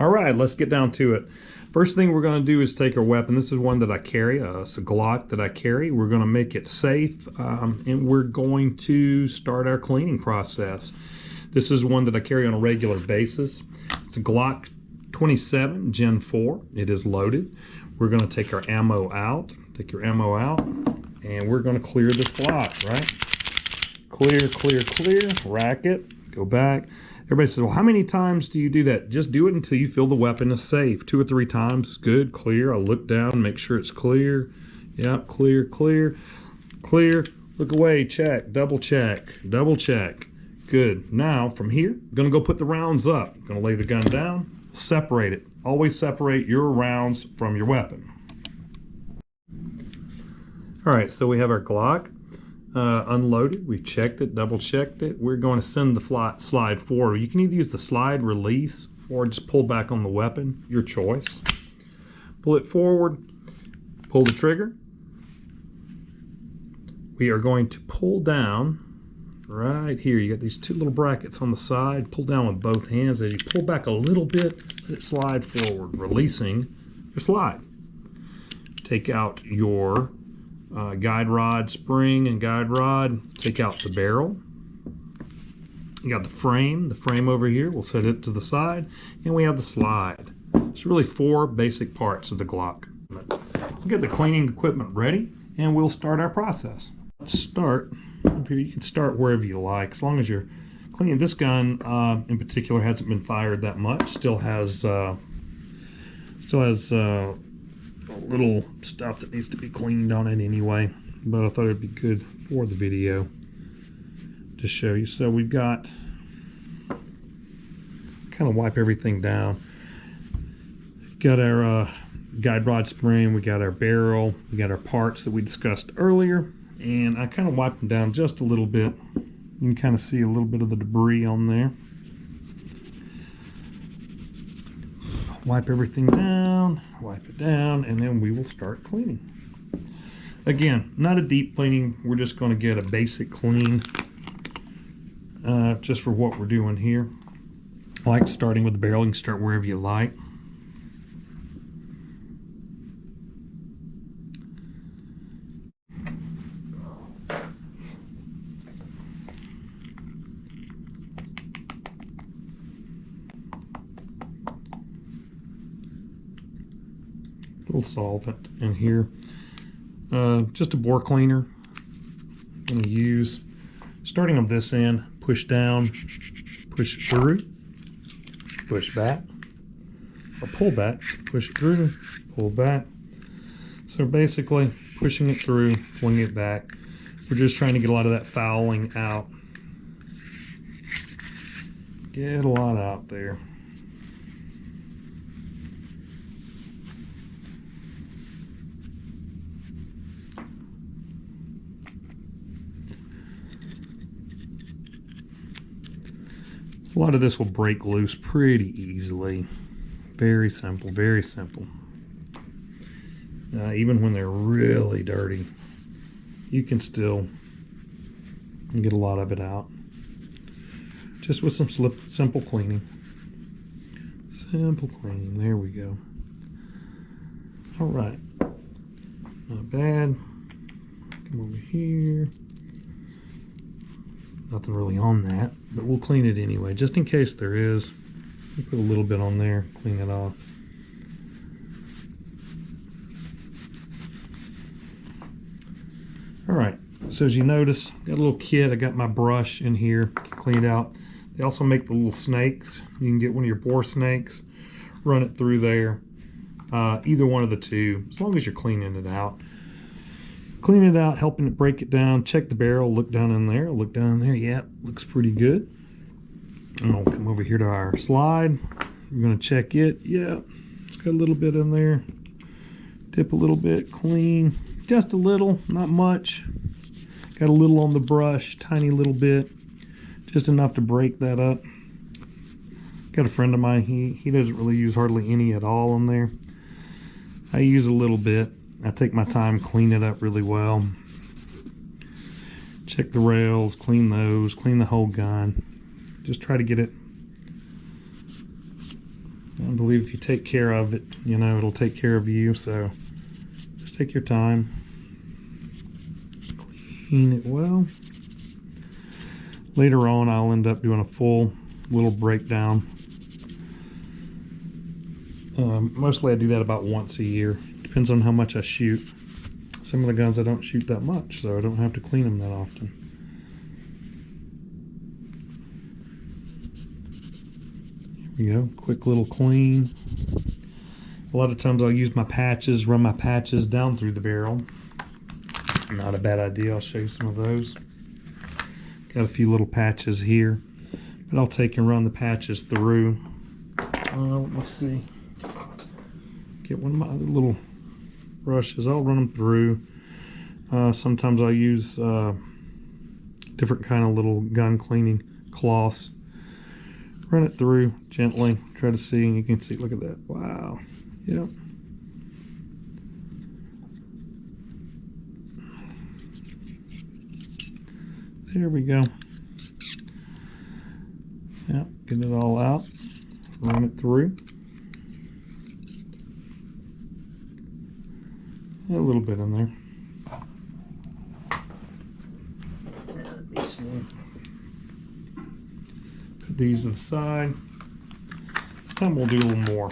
All right, let's get down to it. First thing we're going to do is take our weapon. This is one that I carry. It's a Glock that I carry. We're going to make it safe, and we're going to start our cleaning process. This is one that I carry on a regular basis. It's a Glock 27 Gen 4. It is loaded. We're going to take our ammo out. Take your ammo out, and we're going to clear this Glock, right? Clear, clear, clear. Rack it. Go back. Everybody says, well, how many times do you do that? Just do it until you feel the weapon is safe. 2 or 3 times. Good, clear. I'll look down, make sure it's clear. Yep, clear, clear, clear. Look away, check, double check, double check. Good. Now, from here, I'm going to go put the rounds up. I'm going to lay the gun down, separate it. Always separate your rounds from your weapon. All right, so we have our Glock. Unloaded. We checked it, double checked it. We're going to send the slide forward. You can either use the slide release or just pull back on the weapon, your choice. Pull it forward, pull the trigger. We are going to pull down right here. You got these 2 little brackets on the side. Pull down with both hands. As you pull back a little bit, let it slide forward, releasing your slide. Take out your guide rod, spring and guide rod. Take out the barrel. You got the frame over here. We'll set it to the side, and we have the slide. It's really 4 basic parts of the Glock. We'll get the cleaning equipment ready, and we'll start our process. Let's start up here. You can start wherever you like, as long as you're cleaning. This gun in particular hasn't been fired that much. Still has a little stuff that needs to be cleaned on it anyway, but I thought it'd be good for the video to show you. So we've got, kind of wipe everything down. Got our guide rod spring, we got our barrel, we got our parts that we discussed earlier, and I kind of wiped them down just a little bit. You can kind of see a little bit of the debris on there. Wipe everything down, wipe it down, and then we will start cleaning. Again, not a deep cleaning. We're just going to get a basic clean just for what we're doing here. I like starting with the barrel. You can start wherever you like. Little solvent in here. Just a bore cleaner. I'm going to use, starting on this end, push down, push through, push back, or pull back, push it through, pull back. So basically pushing it through, pulling it back. We're just trying to get a lot of that fouling out. Get a lot out there. A lot of this will break loose pretty easily. Very simple, very simple. Even when they're really dirty, you can still get a lot of it out. Just with some simple cleaning. Simple cleaning, there we go. All right, not bad. Come over here. Nothing really on that, but we'll clean it anyway, just in case there is. We'll put a little bit on there, clean it off. All right, so as you notice, got a little kit. I got my brush in here to clean it out. They also make the little snakes. You can get one of your bore snakes, run it through there. Either one of the two, as long as you're cleaning it out. Clean it out, helping it break it down. Check the barrel, look down in there, look down in there. Yep, looks pretty good. And I'll come over here to our slide. We're gonna check it. Yep, it's got a little bit in there. Dip a little bit, clean. Just a little, not much. Got a little on the brush, tiny little bit. Just enough to break that up. Got a friend of mine, he doesn't really use hardly any at all in there. I use a little bit. I take my time, clean it up really well. Check the rails, clean those, clean the whole gun. Just try to get it I believe if you take care of it, you know, it'll take care of you. So just take your time. Clean it well. Later on, I'll end up doing a full little breakdown. Mostly I do that about once a year. Depends on how much I shoot. Some of the guns I don't shoot that much, so I don't have to clean them that often. Here we go, quick little clean. A lot of times I'll use my patches, run my patches down through the barrel. Not a bad idea, I'll show you some of those. Got a few little patches here, but I'll take and run the patches through. Let me see. Get one of my other little brushes. I'll run them through. Sometimes I'll use different kind of little gun cleaning cloths. Run it through gently. Try to see, and you can see. Look at that. Wow. Yep. There we go. Yep. Get it all out. Run it through. A little bit in there. Let me see. Put these to the side. This time we'll do a little more.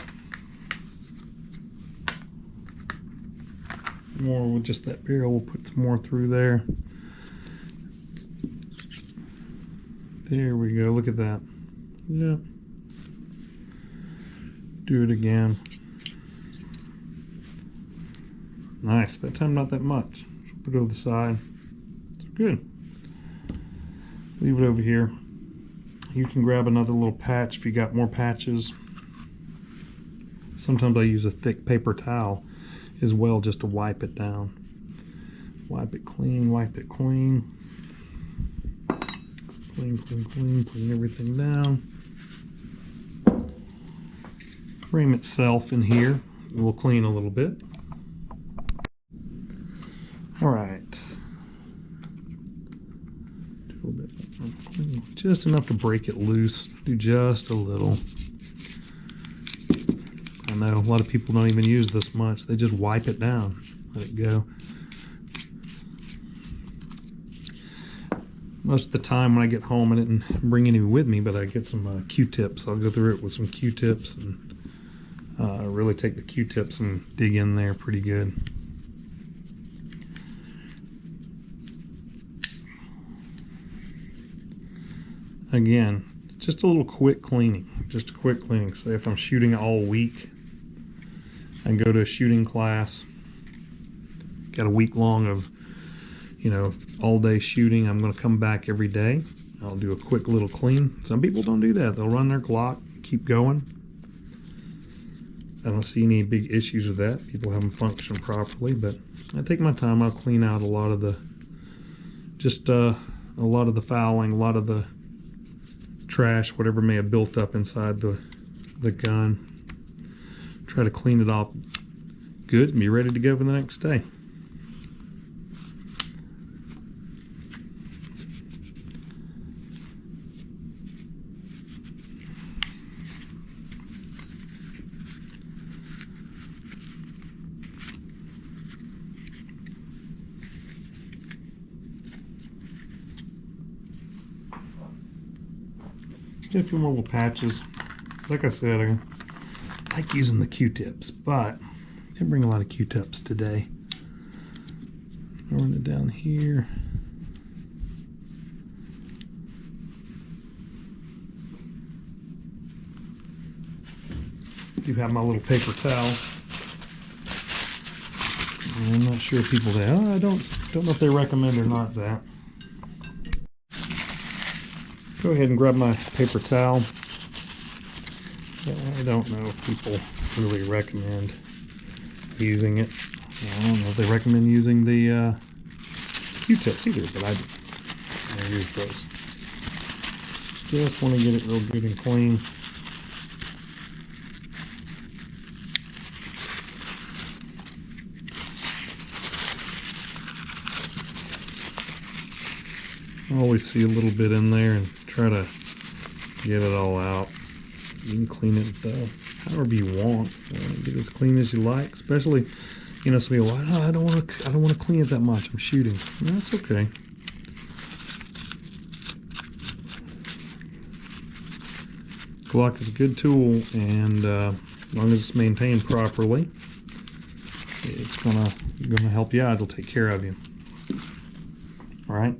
More with just that barrel. We'll put some more through there. There we go. Look at that. Yeah. Do it again. Nice. That time not that much. Put it over the side. It's good. Leave it over here. You can grab another little patch if you got more patches. Sometimes I use a thick paper towel as well just to wipe it down. Wipe it clean, wipe it clean. Clean, clean, clean, clean everything down. Frame itself in here. We'll clean a little bit. All right. Do a little bit, clean, just enough to break it loose. Do just a little. I know a lot of people don't even use this much. They just wipe it down, let it go. Most of the time when I get home, I didn't bring any with me, but I get some Q-tips. I'll go through it with some Q-tips and really take the Q-tips and dig in there pretty good. Again, just a little quick cleaning. Just a quick cleaning. Say if I'm shooting all week, I go to a shooting class, got a week long of, you know, all day shooting. I'm going to come back every day. I'll do a quick little clean. Some people don't do that. They'll run their Glock, keep going. I don't see any big issues with that. People have them function properly, but I take my time. I'll clean out a lot of the, just a lot of the fouling, a lot of the trash, whatever may have built up inside the gun. Try to clean it off good and be ready to go for the next day. Get a few more little patches. Like I said, I like using the Q-tips, but I didn't bring a lot of Q-tips today. I'll run it down here. I do have my little paper towel. I'm not sure if people say, oh, I don't know if they recommend or not that. Go ahead and grab my paper towel. I don't know if people really recommend using it. I don't know if they recommend using the Q-tips either, but I use those. Just want to get it real good and clean. I always see a little bit in there and try to get it all out. You can clean it however you want. Get it as clean as you like. Especially, you know, some people, oh, I don't want to clean it that much. I'm shooting. No, that's okay. Glock is a good tool, and as long as it's maintained properly, it's gonna help you out. It'll take care of you. All right.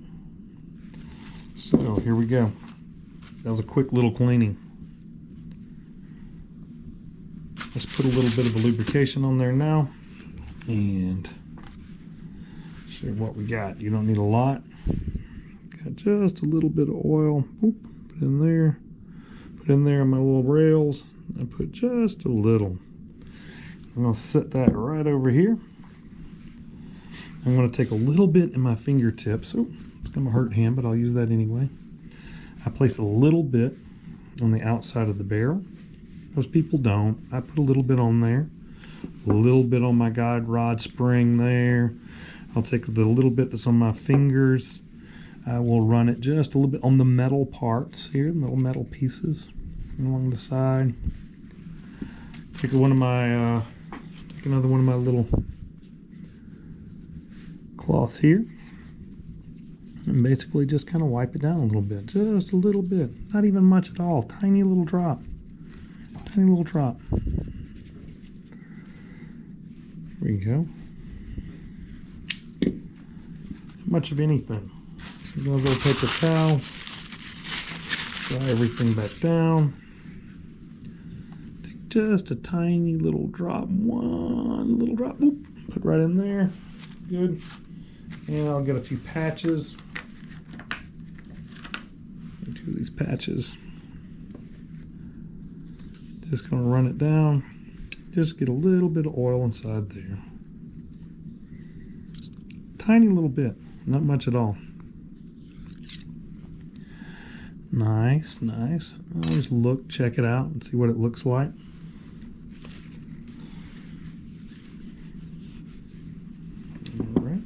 So here we go. That was a quick little cleaning. Let's put a little bit of a lubrication on there now and show you what we got. You don't need a lot. Got just a little bit of oil. Oop, put in there. Put in there on my little rails. I put just a little. I'm going to set that right over here. I'm going to take a little bit in my fingertips. Oh, it's going to hurt hand, but I'll use that anyway. I place a little bit on the outside of the barrel. Most people don't. I put a little bit on there. A little bit on my guide rod spring there. I'll take the little bit that's on my fingers. I will run it just a little bit on the metal parts here, little metal pieces along the side. Take one of my, take another one of my little cloths here, and basically just kind of wipe it down a little bit, just a little bit, not even much at all. Tiny little drop, tiny little drop. There you go. Not much of anything. I'm gonna go take a towel, dry everything back down. Take just a tiny little drop, one little drop. Whoop, put right in there. Good. And I'll get a few patches. Two of these patches. Just gonna run it down. Just get a little bit of oil inside there. Tiny little bit, not much at all. Nice, nice. I'll just look, check it out, and see what it looks like. All right.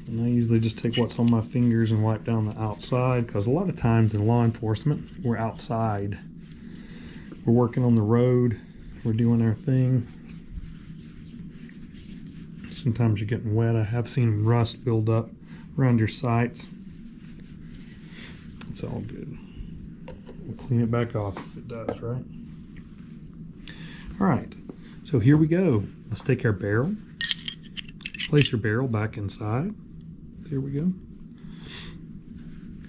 And I usually just take what's on my fingers and wipe down the outside, because a lot of times in law enforcement, we're outside. We're working on the road. We're doing our thing. Sometimes you're getting wet. I have seen rust build up around your sights. It's all good. We'll clean it back off if it does, right? All right, so here we go. Let's take our barrel. Place your barrel back inside. There we go.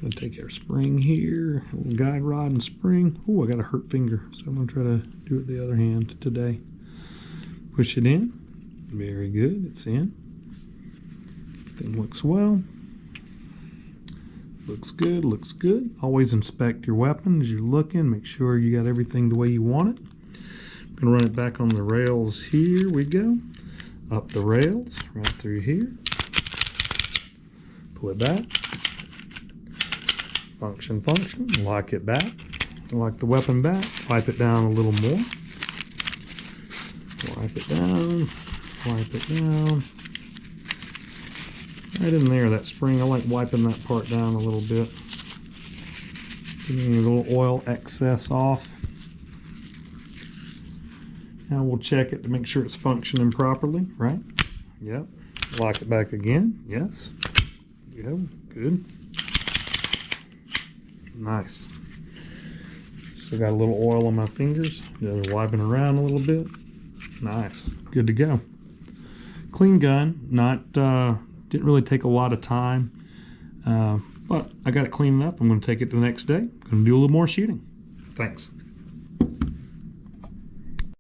Gonna take our spring here, a little guide rod and spring. Oh, I got a hurt finger, so I'm gonna try to do it the other hand today. Push it in. Very good, it's in. Everything looks well. Looks good, looks good. Always inspect your weapon as you're looking. Make sure you got everything the way you want it. I'm gonna run it back on the rails. Here we go. Up the rails, right through here. Pull it back. Function, function. Lock it back. Lock the weapon back. Wipe it down a little more. Wipe it down. Wipe it down. Right in there, that spring. I like wiping that part down a little bit. Getting a little oil excess off. Now we'll check it to make sure it's functioning properly, right? Yep. Lock it back again. Yes. Yep. Good. Nice. Still got a little oil on my fingers. Just wiping around a little bit. Nice. Good to go. Clean gun. Not didn't really take a lot of time, but I got it cleaned up. I'm going to take it the next day. I'm going to do a little more shooting. Thanks.